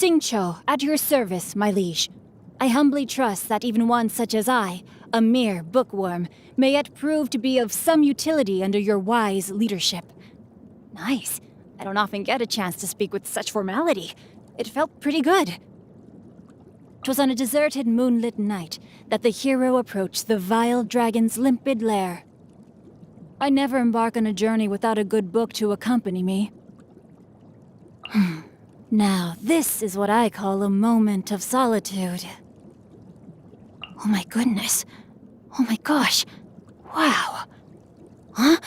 Xinqiu, at your service, my liege. I humbly trust that even one such as I, a mere bookworm, may yet prove to be of some utility under your wise leadership. Nice. I don't often get a chance to speak with such formality. It felt pretty good. 'Twas on a deserted moonlit night that the hero approached the vile dragon's limpid lair. I never embark on a journey without a good book to accompany me. Now, this is what I call a moment of solitude. Oh my goodness. Oh my gosh. Wow. Huh?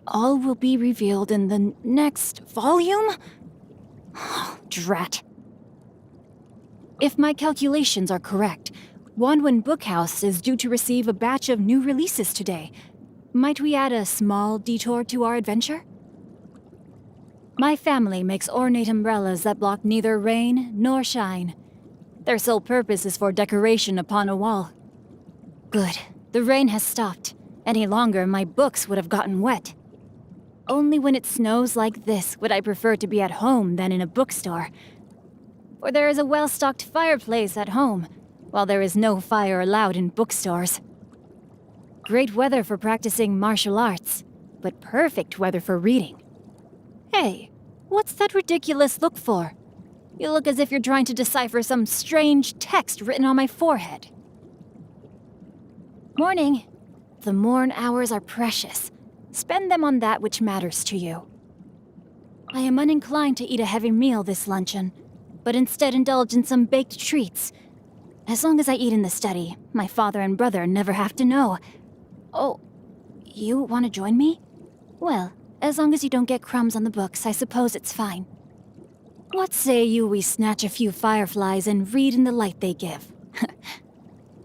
All will be revealed in the next volume? Oh, drat. If my calculations are correct, Wanwen Bookhouse is due to receive a batch of new releases today. Might we add a small detour to our adventure? My family makes ornate umbrellas that block neither rain nor shine. Their sole purpose is for decoration upon a wall. Good. The rain has stopped. Any longer, my books would have gotten wet. Only when it snows like this would I prefer to be at home than in a bookstore. For there is a well-stocked fireplace at home, while there is no fire allowed in bookstores. Great weather for practicing martial arts, but perfect weather for reading. Hey, what's that ridiculous look for? You look as if you're trying to decipher some strange text written on my forehead. Morning. The morn hours are precious. Spend them on that which matters to you. I am uninclined to eat a heavy meal this luncheon, but instead indulge in some baked treats. As long as I eat in the study, my father and brother never have to know. Oh, you want to join me? Well, as long as you don't get crumbs on the books, I suppose it's fine. What say you we snatch a few fireflies and read in the light they give?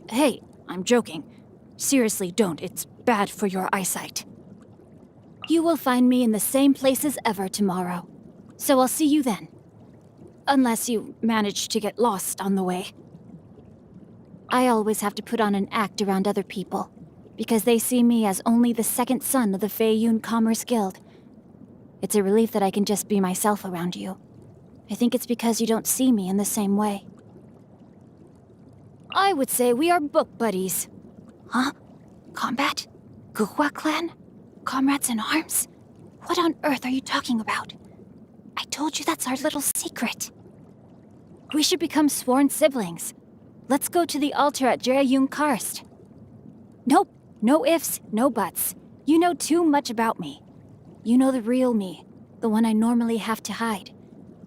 Hey, I'm joking. Seriously, don't. It's bad for your eyesight. You will find me in the same place as ever tomorrow, so I'll see you then. Unless you manage to get lost on the way. I always have to put on an act around other people, because they see me as only the second son of the Feiyun Commerce Guild. It's a relief that I can just be myself around you. I think it's because you don't see me in the same way. I would say we are book buddies. Huh? Combat? Guhua clan? Comrades in arms? What on earth are you talking about? I told you that's our little secret. We should become sworn siblings. Let's go to the altar at Jereyun Karst. Nope. No ifs, no buts. You know too much about me. You know the real me, the one I normally have to hide.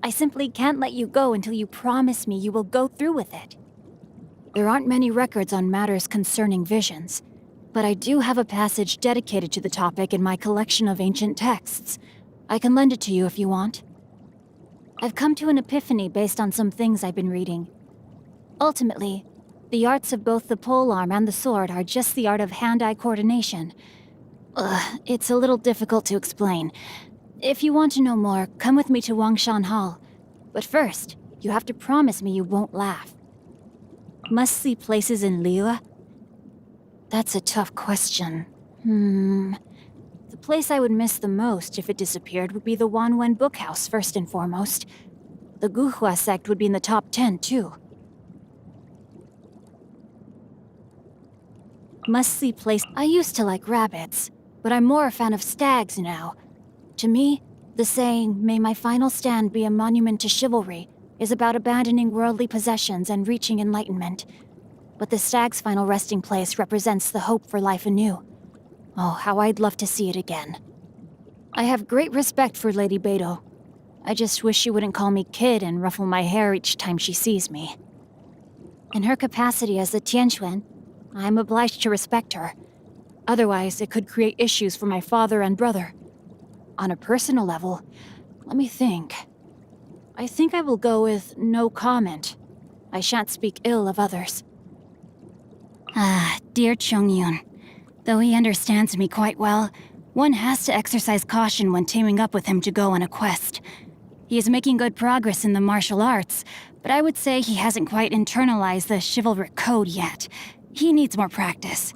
I simply can't let you go until you promise me you will go through with it. There aren't many records on matters concerning visions, but I do have a passage dedicated to the topic in my collection of ancient texts. I can lend it to you if you want. I've come to an epiphany based on some things I've been reading. Ultimately, the arts of both the polearm and the sword are just the art of hand-eye coordination. It's a little difficult to explain. If you want to know more, come with me to Wangshan Hall. But first, you have to promise me you won't laugh. Must-see places in Liyue? That's a tough question. The place I would miss the most if it disappeared would be the Wanwen Bookhouse, first and foremost. The Guhua sect would be in the top 10, too. Must-see place. I used to like rabbits, but I'm more a fan of stags now. To me, the saying, "May my final stand be a monument to chivalry," is about abandoning worldly possessions and reaching enlightenment. But the stag's final resting place represents the hope for life anew. Oh, how I'd love to see it again. I have great respect for Lady Beidou. I just wish she wouldn't call me kid and ruffle my hair each time she sees me. In her capacity as the Tianquan, I'm obliged to respect her. Otherwise, it could create issues for my father and brother. On a personal level, let me think. I think I will go with no comment. I shan't speak ill of others. Dear Chongyun. Though he understands me quite well, one has to exercise caution when teaming up with him to go on a quest. He is making good progress in the martial arts, but I would say he hasn't quite internalized the chivalric code yet. He needs more practice.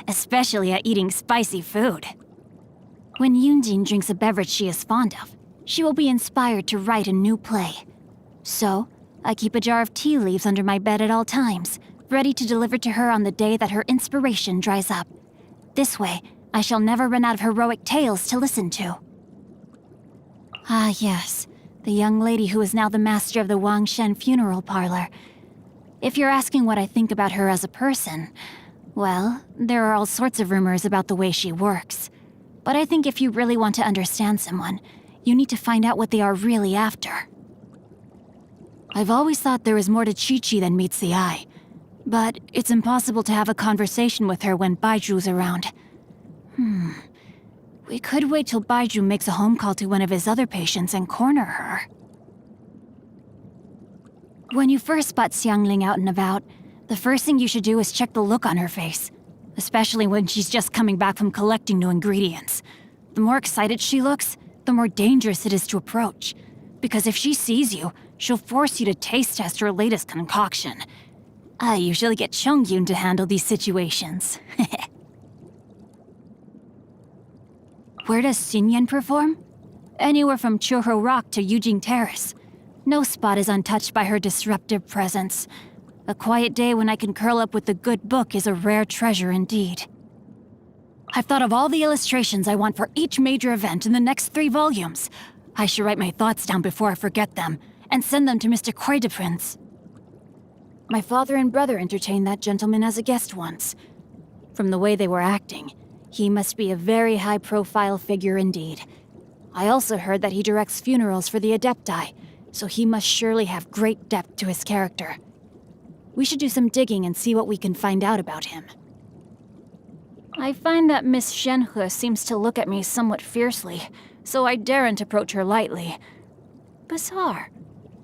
Especially at eating spicy food. When Yunjin drinks a beverage she is fond of, she will be inspired to write a new play. So, I keep a jar of tea leaves under my bed at all times, ready to deliver to her on the day that her inspiration dries up. This way, I shall never run out of heroic tales to listen to. Ah, yes, the young lady who is now the master of the Wangshen funeral parlor. If you're asking what I think about her as a person, well, there are all sorts of rumors about the way she works. But I think if you really want to understand someone, you need to find out what they are really after. I've always thought there is more to Chi-Chi than meets the eye. But it's impossible to have a conversation with her when Baiju's around. We could wait till Baiju makes a home call to one of his other patients and corner her. When you first spot Xiangling out and about, the first thing you should do is check the look on her face. Especially when she's just coming back from collecting new ingredients. The more excited she looks, the more dangerous it is to approach. Because if she sees you, she'll force you to taste test her latest concoction. I usually get Chongyun to handle these situations. Where does Xinyan perform? Anywhere from Chuho Rock to Yujing Terrace. No spot is untouched by her disruptive presence. A quiet day when I can curl up with a good book is a rare treasure indeed. I've thought of all the illustrations I want for each major event in the next 3 volumes. I should write my thoughts down before I forget them, and send them to Mr. Quay de Prince. My father and brother entertained that gentleman as a guest once. From the way they were acting, he must be a very high-profile figure indeed. I also heard that he directs funerals for the Adepti, so he must surely have great depth to his character. We should do some digging and see what we can find out about him. I find that Miss Shenhe seems to look at me somewhat fiercely, so I daren't approach her lightly. Bizarre.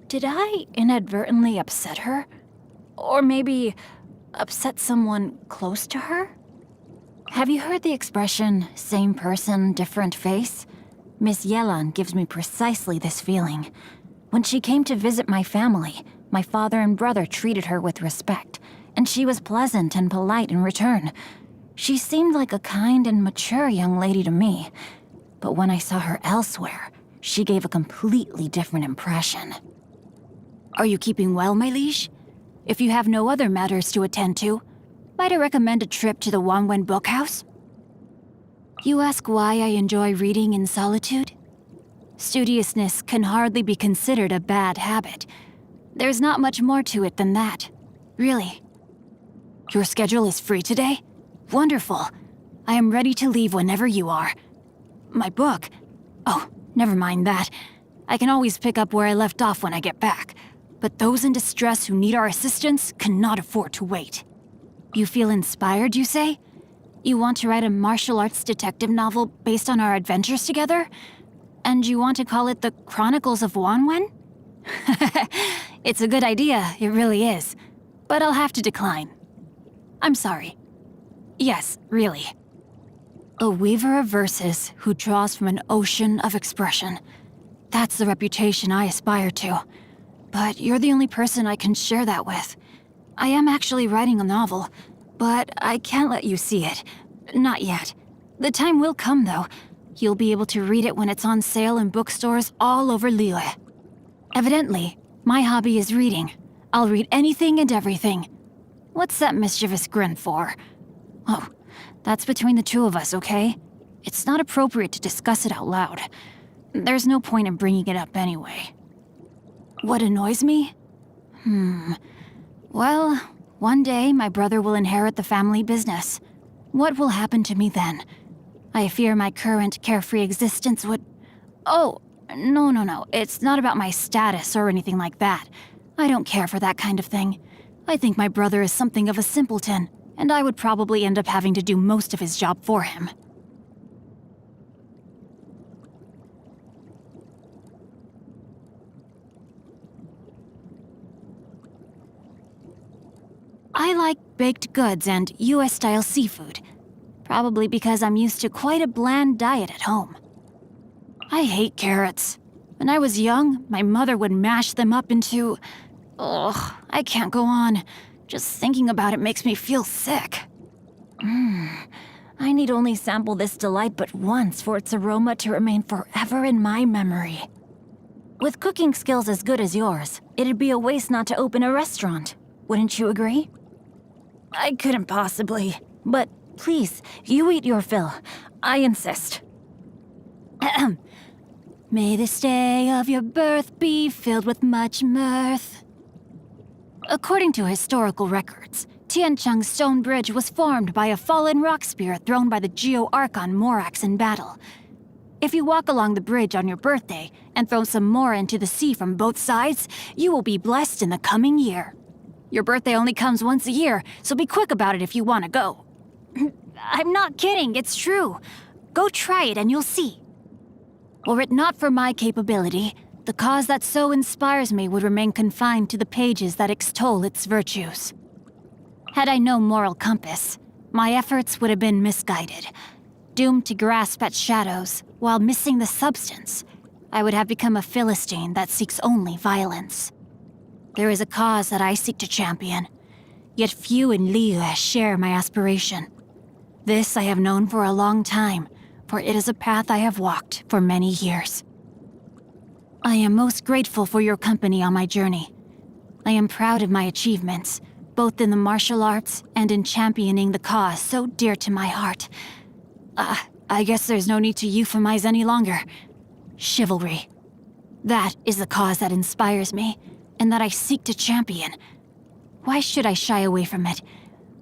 Did I inadvertently upset her? Or maybe upset someone close to her? Have you heard the expression, same person, different face? Miss Yelan gives me precisely this feeling. When she came to visit my family, my father and brother treated her with respect, and she was pleasant and polite in return. She seemed like a kind and mature young lady to me, but when I saw her elsewhere, she gave a completely different impression. Are you keeping well, my liege? If you have no other matters to attend to, might I recommend a trip to the Wangwen Bookhouse? You ask why I enjoy reading in solitude? Studiousness can hardly be considered a bad habit. There's not much more to it than that, really. Your schedule is free today? Wonderful. I am ready to leave whenever you are. My book? Oh, never mind that. I can always pick up where I left off when I get back. But those in distress who need our assistance cannot afford to wait. You feel inspired, you say? You want to write a martial arts detective novel based on our adventures together? And you want to call it The Chronicles of Wanwen? It's a good idea, it really is. But I'll have to decline. I'm sorry. Yes, really. A weaver of verses who draws from an ocean of expression. That's the reputation I aspire to. But you're the only person I can share that with. I am actually writing a novel, but I can't let you see it. Not yet. The time will come, though. You'll be able to read it when it's on sale in bookstores all over Liyue. Evidently, my hobby is reading. I'll read anything and everything. What's that mischievous grin for? Oh, that's between the two of us, okay? It's not appropriate to discuss it out loud. There's no point in bringing it up anyway. What annoys me? Well, one day my brother will inherit the family business. What will happen to me then? I fear my current carefree existence would... Oh, no. It's not about my status or anything like that. I don't care for that kind of thing. I think my brother is something of a simpleton, and I would probably end up having to do most of his job for him. I like baked goods and US-style seafood. Probably because I'm used to quite a bland diet at home. I hate carrots. When I was young, my mother would mash them up into... Ugh, I can't go on. Just thinking about it makes me feel sick. I need only sample this delight but once for its aroma to remain forever in my memory. With cooking skills as good as yours, it'd be a waste not to open a restaurant. Wouldn't you agree? I couldn't possibly. But please, you eat your fill. I insist. Ahem. May this day of your birth be filled with much mirth. According to historical records, Tiancheng's stone bridge was formed by a fallen rock spear thrown by the Geo-Archon Morax in battle. If you walk along the bridge on your birthday and throw some more into the sea from both sides, you will be blessed in the coming year. Your birthday only comes once a year, so be quick about it if you want to go. I'm not kidding, it's true. Go try it and you'll see. Were it not for my capability, the cause that so inspires me would remain confined to the pages that extol its virtues. Had I no moral compass, my efforts would have been misguided. Doomed to grasp at shadows, while missing the substance, I would have become a Philistine that seeks only violence. There is a cause that I seek to champion, yet few in Liyue share my aspiration. This I have known for a long time, for it is a path I have walked for many years. I am most grateful for your company on my journey. I am proud of my achievements, both in the martial arts and in championing the cause so dear to my heart. I guess there's no need to euphemize any longer. Chivalry. That is the cause that inspires me, and that I seek to champion. Why should I shy away from it?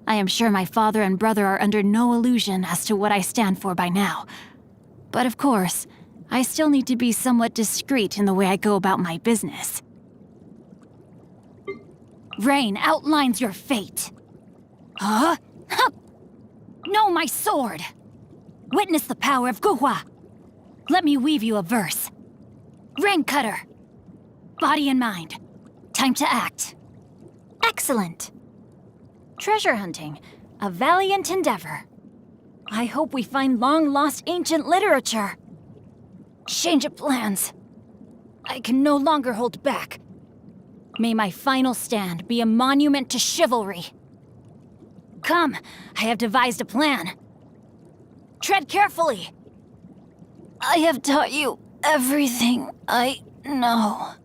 I am sure my father and brother are under no illusion as to what I stand for by now. But of course, I still need to be somewhat discreet in the way I go about my business. Rain outlines your fate. Huh? No, my sword! Witness the power of Guhua. Let me weave you a verse. Rain cutter. Body and mind. Time to act. Excellent. Treasure hunting. A valiant endeavor. I hope we find long-lost ancient literature. Change of plans. I can no longer hold back. May my final stand be a monument to chivalry. Come, I have devised a plan. Tread carefully. I have taught you everything I know.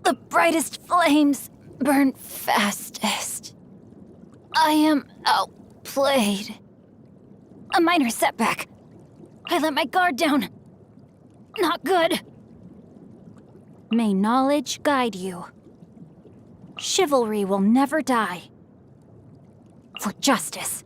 The brightest flames burn fastest. I am outplayed. A minor setback. I let my guard down. Not good. May knowledge guide you. Chivalry will never die. For justice.